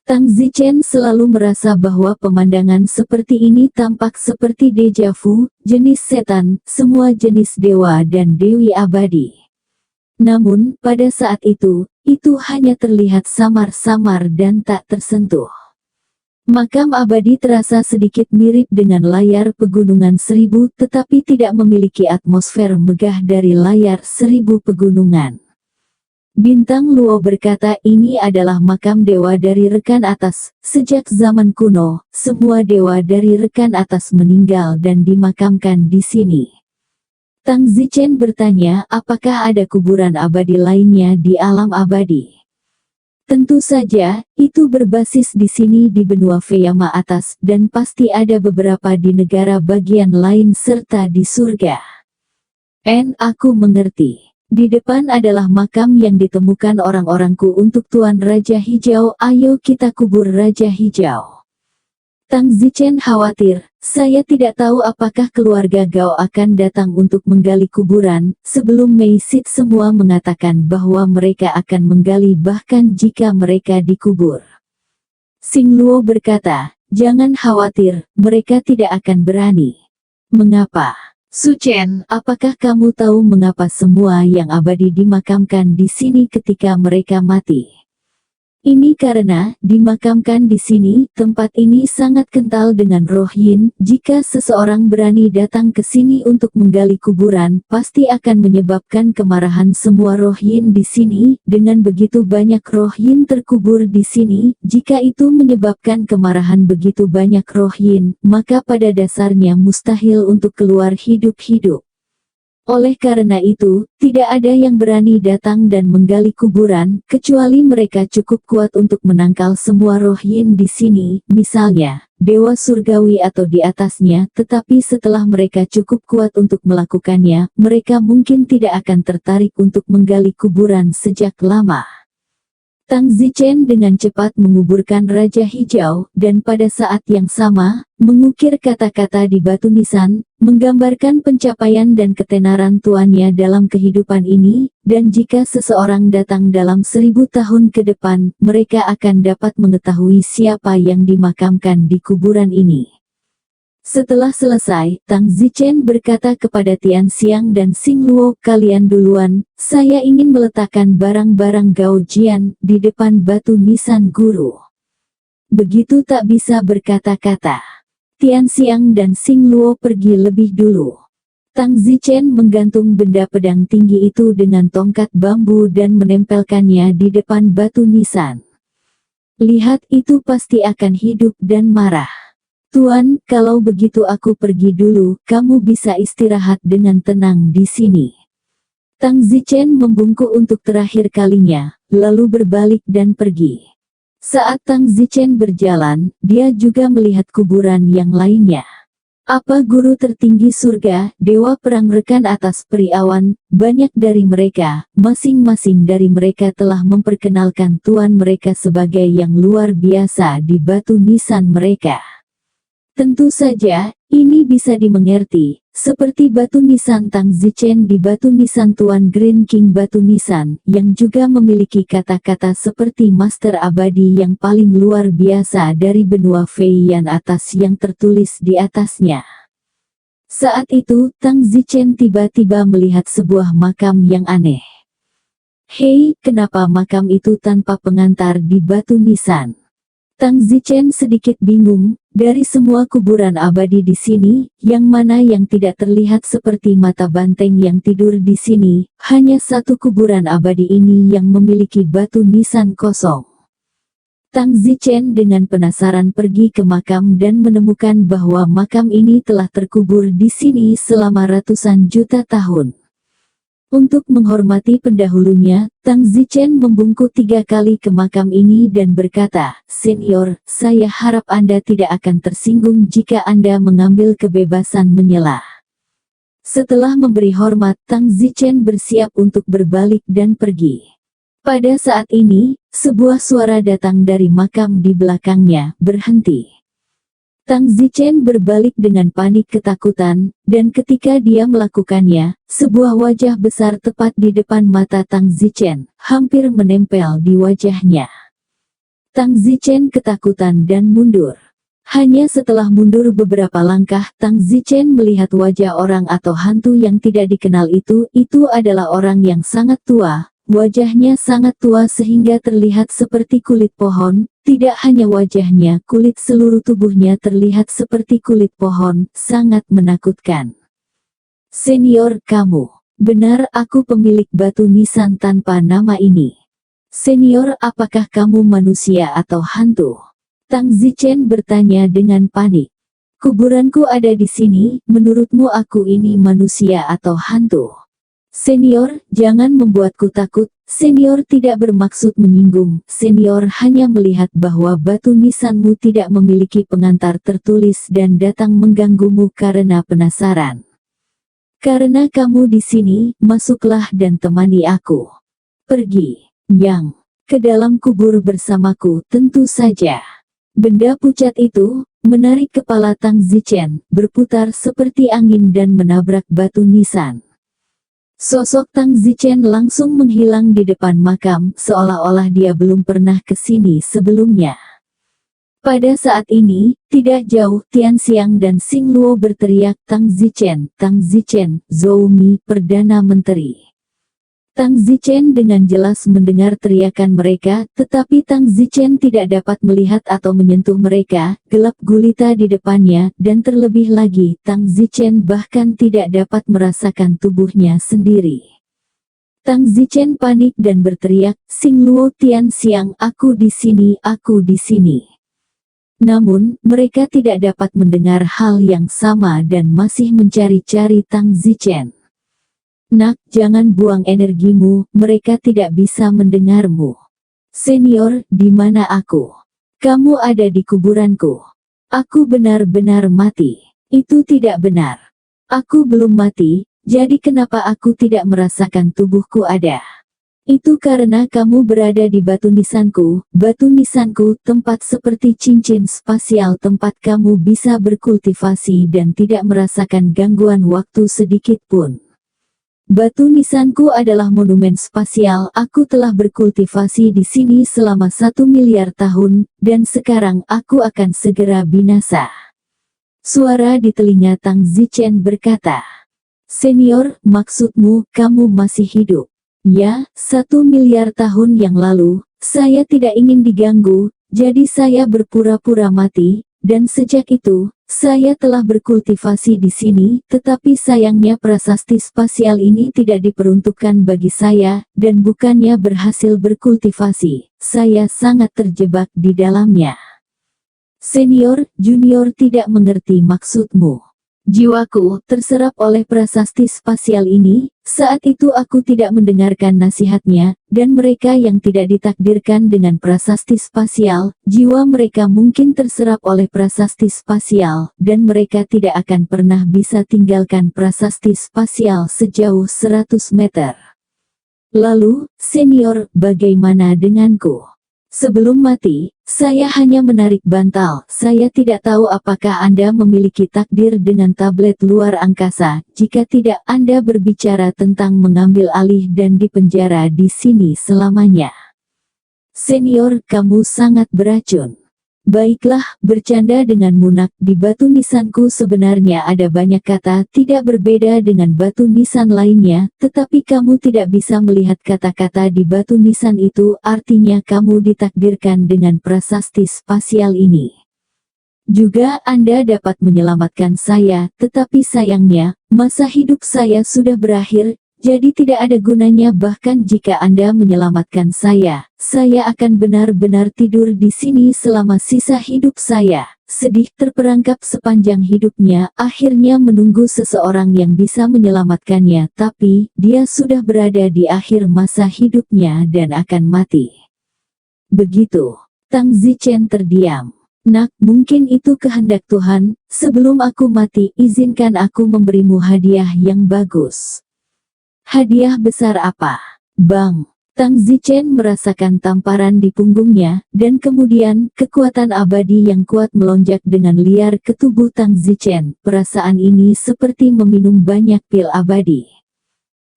Tang Zichen selalu merasa bahwa pemandangan seperti ini tampak seperti deja vu, jenis setan, semua jenis dewa dan dewi abadi. Namun, pada saat itu hanya terlihat samar-samar dan tak tersentuh. Makam abadi terasa sedikit mirip dengan layar pegunungan 1000, tetapi tidak memiliki atmosfer megah dari layar 1000 pegunungan. Bintang Luo berkata, ini adalah makam dewa dari rekan atas. Sejak zaman kuno, semua dewa dari rekan atas meninggal dan dimakamkan di sini. Tang Zichen bertanya, apakah ada kuburan abadi lainnya di alam abadi? Tentu saja, itu berbasis di sini di benua Feyama atas, dan pasti ada beberapa di negara bagian lain serta di surga. Aku mengerti. Di depan adalah makam yang ditemukan orang-orangku untuk Tuan Raja Hijau. Ayo kita kubur Raja Hijau. Tang Zichen khawatir, saya tidak tahu apakah keluarga Gao akan datang untuk menggali kuburan. Sebelum Mei Sit semua mengatakan bahwa mereka akan menggali bahkan jika mereka dikubur. Xing Luo berkata, jangan khawatir, mereka tidak akan berani. Mengapa? Su Chen, apakah kamu tahu mengapa semua yang abadi dimakamkan di sini ketika mereka mati? Ini karena dimakamkan di sini, tempat ini sangat kental dengan roh yin. Jika seseorang berani datang ke sini untuk menggali kuburan, pasti akan menyebabkan kemarahan semua roh yin di sini. Dengan begitu banyak roh yin terkubur di sini, jika itu menyebabkan kemarahan begitu banyak roh yin, maka pada dasarnya mustahil untuk keluar hidup-hidup. Oleh karena itu, tidak ada yang berani datang dan menggali kuburan, kecuali mereka cukup kuat untuk menangkal semua roh yin di sini, misalnya, dewa surgawi atau di atasnya, tetapi setelah mereka cukup kuat untuk melakukannya, mereka mungkin tidak akan tertarik untuk menggali kuburan sejak lama. Tang Zichen dengan cepat menguburkan Raja Hijau, dan pada saat yang sama, mengukir kata-kata di batu nisan, menggambarkan pencapaian dan ketenaran tuannya dalam kehidupan ini, dan jika seseorang datang dalam 1000 tahun ke depan, mereka akan dapat mengetahui siapa yang dimakamkan di kuburan ini. Setelah selesai, Tang Zichen berkata kepada Tian Xiang dan Xing Luo, kalian duluan, saya ingin meletakkan barang-barang Gao Jian di depan batu nisan guru. Begitu tak bisa berkata-kata. Tian Xiang dan Xing Luo pergi lebih dulu. Tang Zichen menggantung benda pedang tinggi itu dengan tongkat bambu dan menempelkannya di depan batu nisan. Lihat, itu pasti akan hidup dan marah. Tuan, kalau begitu aku pergi dulu, kamu bisa istirahat dengan tenang di sini. Tang Zichen membungkuk untuk terakhir kalinya, lalu berbalik dan pergi. Saat Tang Zichen berjalan, dia juga melihat kuburan yang lainnya. Apa guru tertinggi surga, dewa perang rekan atas peri awan, banyak dari mereka, masing-masing dari mereka telah memperkenalkan tuan mereka sebagai yang luar biasa di batu nisan mereka. Tentu saja, ini bisa dimengerti, seperti batu nisan Tang Zichen di batu nisan Tuan Green King Batu Nisan, yang juga memiliki kata-kata seperti Master Abadi yang paling luar biasa dari benua Feiyan atas yang tertulis di atasnya. Saat itu, Tang Zichen tiba-tiba melihat sebuah makam yang aneh. Hei, kenapa makam itu tanpa pengantar di batu nisan? Tang Zichen sedikit bingung, dari semua kuburan abadi di sini, yang mana yang tidak terlihat seperti mata banteng yang tidur di sini, hanya satu kuburan abadi ini yang memiliki batu nisan kosong. Tang Zichen dengan penasaran pergi ke makam dan menemukan bahwa makam ini telah terkubur di sini selama ratusan juta tahun. Untuk menghormati pendahulunya, Tang Zichen membungkuk 3 kali ke makam ini dan berkata, Senior, saya harap Anda tidak akan tersinggung jika Anda mengambil kebebasan menyela. Setelah memberi hormat, Tang Zichen bersiap untuk berbalik dan pergi. Pada saat ini, sebuah suara datang dari makam di belakangnya, berhenti. Tang Zichen berbalik dengan panik ketakutan, dan ketika dia melakukannya, sebuah wajah besar tepat di depan mata Tang Zichen, hampir menempel di wajahnya. Tang Zichen ketakutan dan mundur. Hanya setelah mundur beberapa langkah, Tang Zichen melihat wajah orang atau hantu yang tidak dikenal itu adalah orang yang sangat tua. Wajahnya sangat tua sehingga terlihat seperti kulit pohon, tidak hanya wajahnya, kulit seluruh tubuhnya terlihat seperti kulit pohon, sangat menakutkan. Senior, kamu. Benar, aku pemilik batu nisan tanpa nama ini. Senior, apakah kamu manusia atau hantu? Tang Zichen bertanya dengan panik. Kuburanku ada di sini, menurutmu aku ini manusia atau hantu? Senior, jangan membuatku takut. Senior tidak bermaksud menyinggung. Senior hanya melihat bahwa batu nisanmu tidak memiliki pengantar tertulis dan datang mengganggumu karena penasaran. Karena kamu di sini, masuklah dan temani aku. Pergi, Yang, ke dalam kubur bersamaku, tentu saja. Benda pucat itu menarik kepala Tang Zichen, berputar seperti angin dan menabrak batu nisan. Sosok Tang Zichen langsung menghilang di depan makam, seolah-olah dia belum pernah ke sini sebelumnya. Pada saat ini, tidak jauh, Tian Xiang dan Xing Luo berteriak, Tang Zichen, Zhou Mi, Perdana Menteri. Tang Zichen dengan jelas mendengar teriakan mereka, tetapi Tang Zichen tidak dapat melihat atau menyentuh mereka, gelap gulita di depannya, dan terlebih lagi, Tang Zichen bahkan tidak dapat merasakan tubuhnya sendiri. Tang Zichen panik dan berteriak, "Xing Luo Tian Xiang, aku di sini, aku di sini." Namun, mereka tidak dapat mendengar hal yang sama dan masih mencari-cari Tang Zichen. "Nak, jangan buang energimu, mereka tidak bisa mendengarmu." "Senior, di mana aku?" "Kamu ada di kuburanku." "Aku benar-benar mati." "Itu tidak benar. Aku belum mati, jadi kenapa aku tidak merasakan tubuhku ada?" "Itu karena kamu berada di batu nisanku." "Batu nisanku, tempat seperti cincin spasial tempat kamu bisa berkultivasi dan tidak merasakan gangguan waktu sedikit pun." "Batu nisanku adalah monumen spasial. Aku telah berkultivasi di sini selama 1 miliar tahun, dan sekarang aku akan segera binasa." Suara di telinga Tang Zichen berkata, "Senior, maksudmu kamu masih hidup?" "Ya, 1 miliar tahun yang lalu, saya tidak ingin diganggu, jadi saya berpura-pura mati, dan sejak itu, saya telah berkultivasi di sini, tetapi sayangnya prasasti spasial ini tidak diperuntukkan bagi saya, dan bukannya berhasil berkultivasi, saya sangat terjebak di dalamnya." "Senior, junior tidak mengerti maksudmu. Jiwaku terserap oleh prasasti spasial ini, saat itu aku tidak mendengarkan nasihatnya, dan mereka yang tidak ditakdirkan dengan prasasti spasial, jiwa mereka mungkin terserap oleh prasasti spasial, dan mereka tidak akan pernah bisa tinggalkan prasasti spasial sejauh 100 meter. Lalu, senior, bagaimana denganku? Sebelum mati, saya hanya menarik bantal. Saya tidak tahu apakah Anda memiliki takdir dengan tablet luar angkasa. Jika tidak, Anda berbicara tentang mengambil alih dan dipenjara di sini selamanya." "Senior, kamu sangat beracun." "Baiklah, bercanda dengan munak. Di batu nisanku sebenarnya ada banyak kata tidak berbeda dengan batu nisan lainnya, tetapi kamu tidak bisa melihat kata-kata di batu nisan itu, artinya kamu ditakdirkan dengan prasasti spasial ini. Juga Anda dapat menyelamatkan saya, tetapi sayangnya, masa hidup saya sudah berakhir, jadi tidak ada gunanya. Bahkan jika Anda menyelamatkan saya akan benar-benar tidur di sini selama sisa hidup saya." Sedih terperangkap sepanjang hidupnya, akhirnya menunggu seseorang yang bisa menyelamatkannya, tapi dia sudah berada di akhir masa hidupnya dan akan mati. Begitu. Tang Zichen terdiam. "Nak, mungkin itu kehendak Tuhan. Sebelum aku mati, izinkan aku memberimu hadiah yang bagus." "Hadiah besar apa?" "Bang!" Tang Zichen merasakan tamparan di punggungnya, dan kemudian, kekuatan abadi yang kuat melonjak dengan liar ke tubuh Tang Zichen. Perasaan ini seperti meminum banyak pil abadi.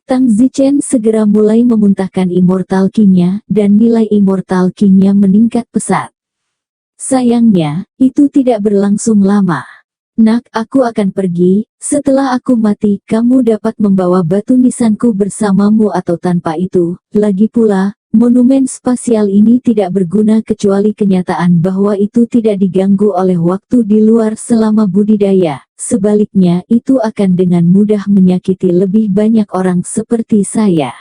Tang Zichen segera mulai memuntahkan Immortal Qi-nya, dan nilai Immortal Qi-nya meningkat pesat. Sayangnya, itu tidak berlangsung lama. "Nak, aku akan pergi. Setelah aku mati, kamu dapat membawa batu nisanku bersamamu atau tanpa itu. Lagi pula, monumen spasial ini tidak berguna kecuali kenyataan bahwa itu tidak diganggu oleh waktu di luar selama budidaya. Sebaliknya, itu akan dengan mudah menyakiti lebih banyak orang seperti saya."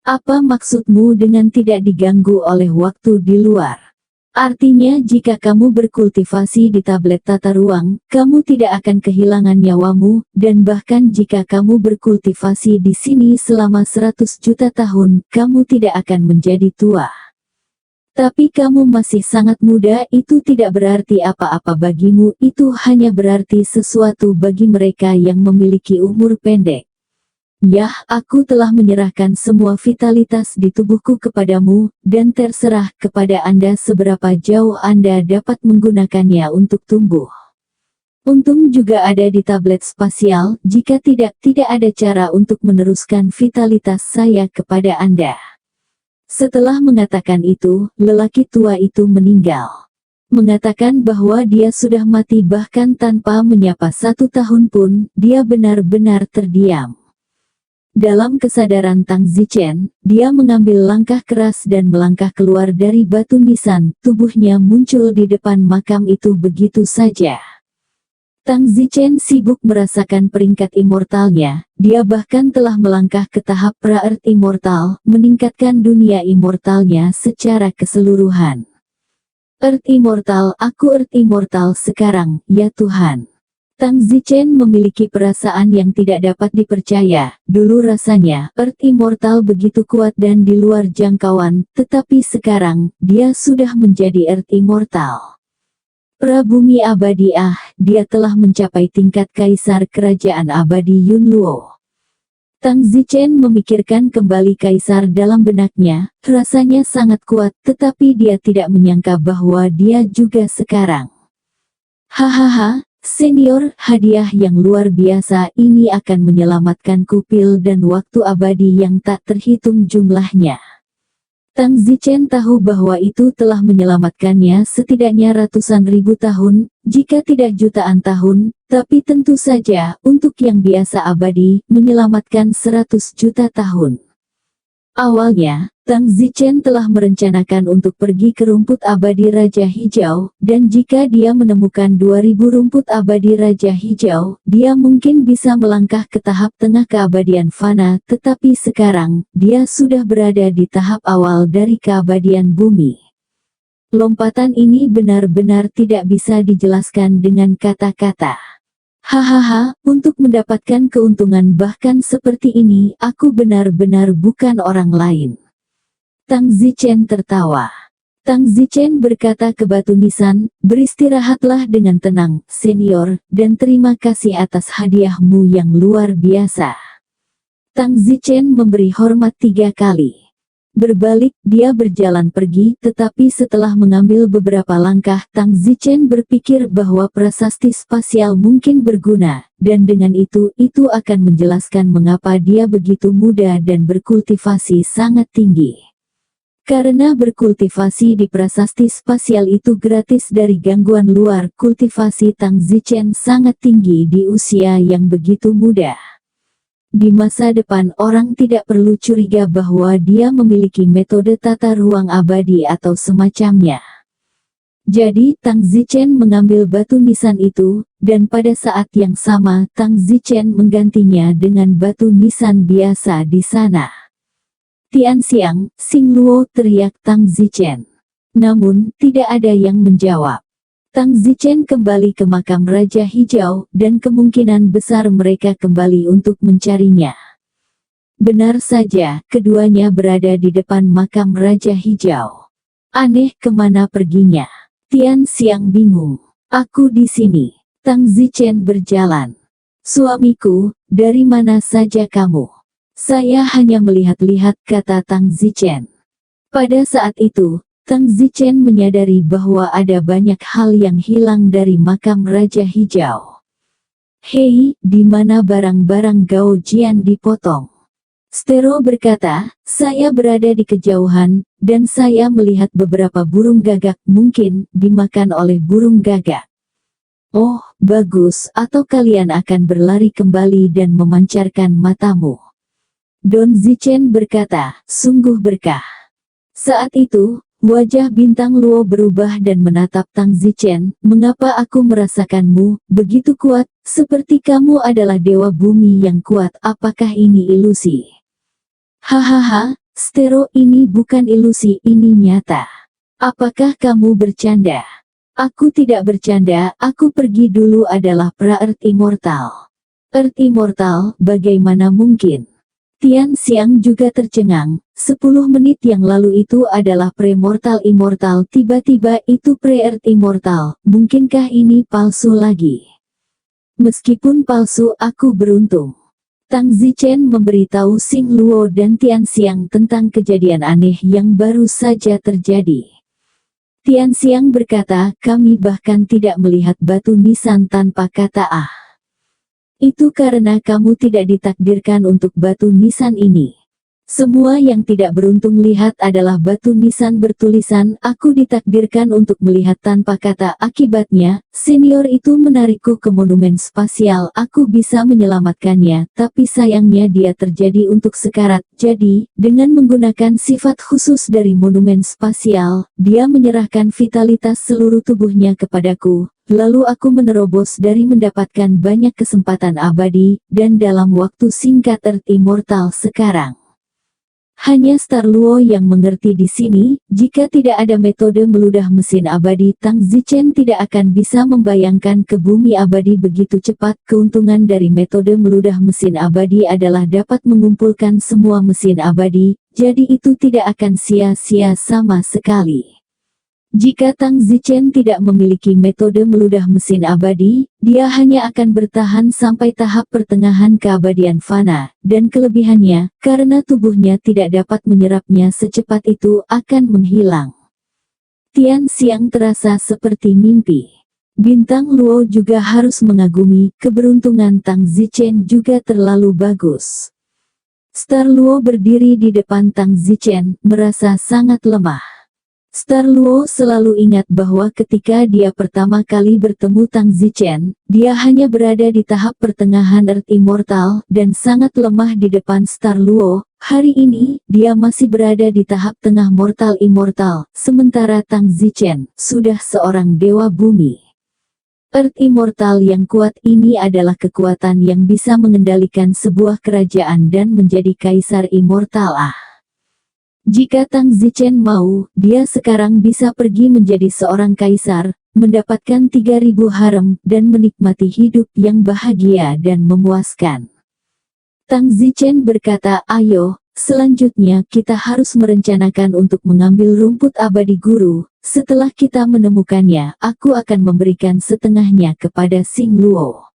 "Apa maksudmu dengan tidak diganggu oleh waktu di luar?" "Artinya jika kamu berkultivasi di tablet tata ruang, kamu tidak akan kehilangan nyawamu, dan bahkan jika kamu berkultivasi di sini selama 100 juta tahun, kamu tidak akan menjadi tua. Tapi kamu masih sangat muda, itu tidak berarti apa-apa bagimu, itu hanya berarti sesuatu bagi mereka yang memiliki umur pendek. Yah, aku telah menyerahkan semua vitalitas di tubuhku kepadamu, dan terserah kepada Anda seberapa jauh Anda dapat menggunakannya untuk tumbuh. Untung juga ada di tablet spasial, jika tidak ada cara untuk meneruskan vitalitas saya kepada Anda." Setelah mengatakan itu, lelaki tua itu meninggal. Mengatakan bahwa dia sudah mati bahkan tanpa menyapa 1 tahun pun, dia benar-benar terdiam. Dalam kesadaran Tang Zichen, dia mengambil langkah keras dan melangkah keluar dari batu nisan. Tubuhnya muncul di depan makam itu begitu saja. Tang Zichen sibuk merasakan peringkat immortalnya. Dia bahkan telah melangkah ke tahap pra-earth immortal, meningkatkan dunia immortalnya secara keseluruhan. Earth immortal, aku Earth immortal sekarang, ya Tuhan. Tang Zichen memiliki perasaan yang tidak dapat dipercaya. Dulu rasanya, Earth Immortal begitu kuat dan di luar jangkauan, tetapi sekarang, dia sudah menjadi Earth Immortal. Prabumi abadi, dia telah mencapai tingkat kaisar kerajaan abadi Yunluo. Tang Zichen memikirkan kembali kaisar dalam benaknya, rasanya sangat kuat, tetapi dia tidak menyangka bahwa dia juga sekarang. Hahaha. Senior, hadiah yang luar biasa ini akan menyelamatkan kupil dan waktu abadi yang tak terhitung jumlahnya. Tang Zichen tahu bahwa itu telah menyelamatkannya setidaknya ratusan ribu tahun, jika tidak jutaan tahun, tapi tentu saja, untuk yang biasa abadi, menyelamatkan 100 juta tahun. Awalnya, Tang Zichen telah merencanakan untuk pergi ke rumput abadi Raja Hijau, dan jika dia menemukan 2000 rumput abadi Raja Hijau, dia mungkin bisa melangkah ke tahap tengah keabadian fana, tetapi sekarang, dia sudah berada di tahap awal dari keabadian bumi. Lompatan ini benar-benar tidak bisa dijelaskan dengan kata-kata. Hahaha, untuk mendapatkan keuntungan bahkan seperti ini, aku benar-benar bukan orang lain. Tang Zichen tertawa. Tang Zichen berkata ke batu nisan, beristirahatlah dengan tenang, senior, dan terima kasih atas hadiahmu yang luar biasa. Tang Zichen memberi hormat 3 kali. Berbalik, dia berjalan pergi, tetapi setelah mengambil beberapa langkah, Tang Zichen berpikir bahwa prasasti spasial mungkin berguna, dan dengan itu akan menjelaskan mengapa dia begitu muda dan berkultivasi sangat tinggi. Karena berkultivasi di prasasti spasial itu gratis dari gangguan luar, kultivasi Tang Zichen sangat tinggi di usia yang begitu muda. Di masa depan orang tidak perlu curiga bahwa dia memiliki metode tata ruang abadi atau semacamnya. Jadi Tang Zichen mengambil batu nisan itu, dan pada saat yang sama Tang Zichen menggantinya dengan batu nisan biasa di sana. Tianxiang, Xingluo, teriak Tang Zichen. Namun, tidak ada yang menjawab. Tang Zichen kembali ke makam Raja Hijau, dan kemungkinan besar mereka kembali untuk mencarinya. Benar saja, keduanya berada di depan makam Raja Hijau. Aneh, kemana perginya? Tianxiang bingung. Aku di sini. Tang Zichen berjalan. Suamiku, dari mana saja kamu? Saya hanya melihat-lihat, kata Tang Zichen. Pada saat itu, Tang Zichen menyadari bahwa ada banyak hal yang hilang dari makam Raja Hijau. Hei, di mana barang-barang Gao Jian dipotong? Stero berkata, saya berada di kejauhan, dan saya melihat beberapa burung gagak mungkin dimakan oleh burung gagak. Oh, bagus, atau kalian akan berlari kembali dan memancarkan matamu. Don Zichen berkata, sungguh berkah. Saat itu, wajah bintang Luo berubah dan menatap Tang Zichen, mengapa aku merasakanmu begitu kuat, seperti kamu adalah dewa bumi yang kuat, apakah ini ilusi? Hahaha, Stero, ini bukan ilusi, ini nyata. Apakah kamu bercanda? Aku tidak bercanda, aku pergi dulu adalah pra-Earth Immortal. Earth Immortal, bagaimana mungkin? Tianxiang juga tercengang, 10 menit yang lalu itu adalah pre-mortal immortal, tiba-tiba itu pre-earth immortal, mungkinkah ini palsu lagi? Meskipun palsu, aku beruntung. Tang Zichen memberitahu Xingluo dan Tianxiang tentang kejadian aneh yang baru saja terjadi. Tianxiang berkata, kami bahkan tidak melihat batu nisan tanpa kata ah. Itu karena kamu tidak ditakdirkan untuk batu nisan ini. Semua yang tidak beruntung lihat adalah batu nisan bertulisan, "Aku ditakdirkan untuk melihat tanpa kata." Akibatnya, senior itu menarikku ke monumen spasial. Aku bisa menyelamatkannya, tapi sayangnya dia terjadi untuk sekarat. Jadi, dengan menggunakan sifat khusus dari monumen spasial, dia menyerahkan vitalitas seluruh tubuhnya kepadaku. Lalu aku menerobos dari mendapatkan banyak kesempatan abadi, dan dalam waktu singkat Earth Immortal sekarang. Hanya Star-Luo yang mengerti di sini, jika tidak ada metode meludah mesin abadi, Tang Zichen tidak akan bisa membayangkan ke bumi abadi begitu cepat. Keuntungan dari metode meludah mesin abadi adalah dapat mengumpulkan semua mesin abadi, jadi itu tidak akan sia-sia sama sekali. Jika Tang Zichen tidak memiliki metode meludah mesin abadi, dia hanya akan bertahan sampai tahap pertengahan keabadian fana, dan kelebihannya, karena tubuhnya tidak dapat menyerapnya secepat itu, akan menghilang. Tian Xiang terasa seperti mimpi. Bintang Luo juga harus mengagumi, keberuntungan Tang Zichen juga terlalu bagus. Star Luo berdiri di depan Tang Zichen, merasa sangat lemah. Star-Luo selalu ingat bahwa ketika dia pertama kali bertemu Tang Zichen, dia hanya berada di tahap pertengahan Earth Immortal, dan sangat lemah di depan Star-Luo. Hari ini, dia masih berada di tahap tengah Mortal Immortal, sementara Tang Zichen sudah seorang dewa bumi. Earth Immortal yang kuat ini adalah kekuatan yang bisa mengendalikan sebuah kerajaan dan menjadi kaisar immortal. Jika Tang Zichen mau, dia sekarang bisa pergi menjadi seorang kaisar, mendapatkan 3.000 harem, dan menikmati hidup yang bahagia dan memuaskan. Tang Zichen berkata, "Ayo, selanjutnya kita harus merencanakan untuk mengambil rumput abadi guru. Setelah kita menemukannya, aku akan memberikan setengahnya kepada Xing Luo."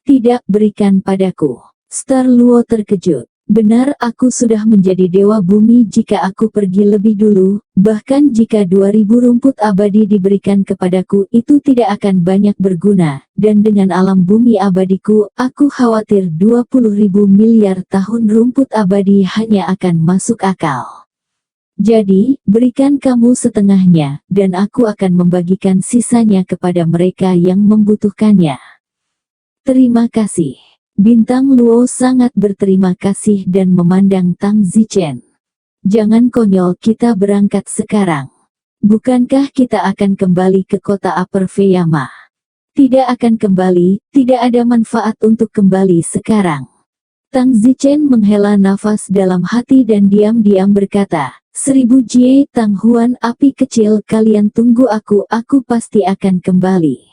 "Tidak, berikan padaku." Star Luo terkejut. "Benar, aku sudah menjadi dewa bumi jika aku pergi lebih dulu, bahkan jika 2.000 rumput abadi diberikan kepadaku itu tidak akan banyak berguna, dan dengan alam bumi abadiku, aku khawatir 20.000 miliar tahun rumput abadi hanya akan masuk akal. Jadi, berikan kamu setengahnya, dan aku akan membagikan sisanya kepada mereka yang membutuhkannya." "Terima kasih." Bintang Luo sangat berterima kasih dan memandang Tang Zichen. "Jangan konyol, kita berangkat sekarang. Bukankah kita akan kembali ke kota Upper Feyama?" "Tidak akan kembali, tidak ada manfaat untuk kembali sekarang." Tang Zichen menghela nafas dalam hati dan diam-diam berkata, 1000 Jie Tang Huan api kecil, kalian tunggu aku pasti akan kembali.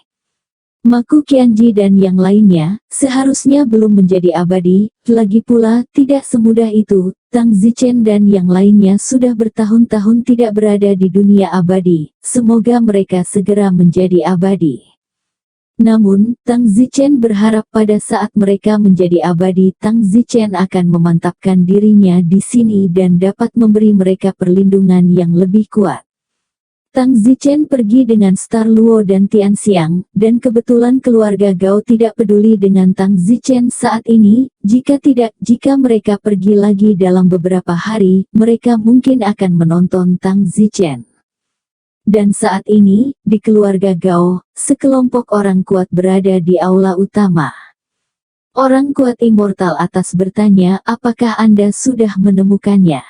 Maku Qianji dan yang lainnya, seharusnya belum menjadi abadi, lagi pula, tidak semudah itu. Tang Zichen dan yang lainnya sudah bertahun-tahun tidak berada di dunia abadi, semoga mereka segera menjadi abadi. Namun, Tang Zichen berharap pada saat mereka menjadi abadi, Tang Zichen akan memantapkan dirinya di sini dan dapat memberi mereka perlindungan yang lebih kuat. Tang Zichen pergi dengan Star Luo dan Tian Xiang, dan kebetulan keluarga Gao tidak peduli dengan Tang Zichen saat ini. Jika mereka pergi lagi dalam beberapa hari, mereka mungkin akan menonton Tang Zichen. Dan saat ini, di keluarga Gao, sekelompok orang kuat berada di aula utama. Orang kuat immortal atas bertanya, "Apakah Anda sudah menemukannya?"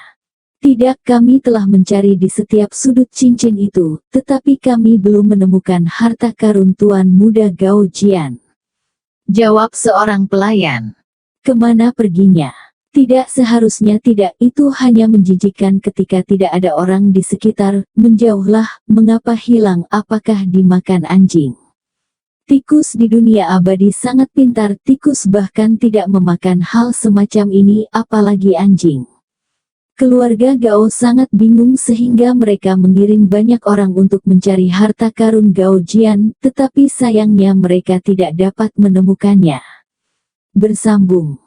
"Tidak, kami telah mencari di setiap sudut cincin itu, tetapi kami belum menemukan harta karun Tuan Muda Gao Jian," jawab seorang pelayan. "Kemana perginya?" "Tidak, seharusnya tidak, itu hanya menjijikkan ketika tidak ada orang di sekitar, menjauhlah." "Mengapa hilang? Apakah dimakan anjing?" Tikus di dunia abadi sangat pintar, tikus bahkan tidak memakan hal semacam ini, apalagi anjing. Keluarga Gao sangat bingung sehingga mereka mengirim banyak orang untuk mencari harta karun Gao Jian, tetapi sayangnya mereka tidak dapat menemukannya. Bersambung.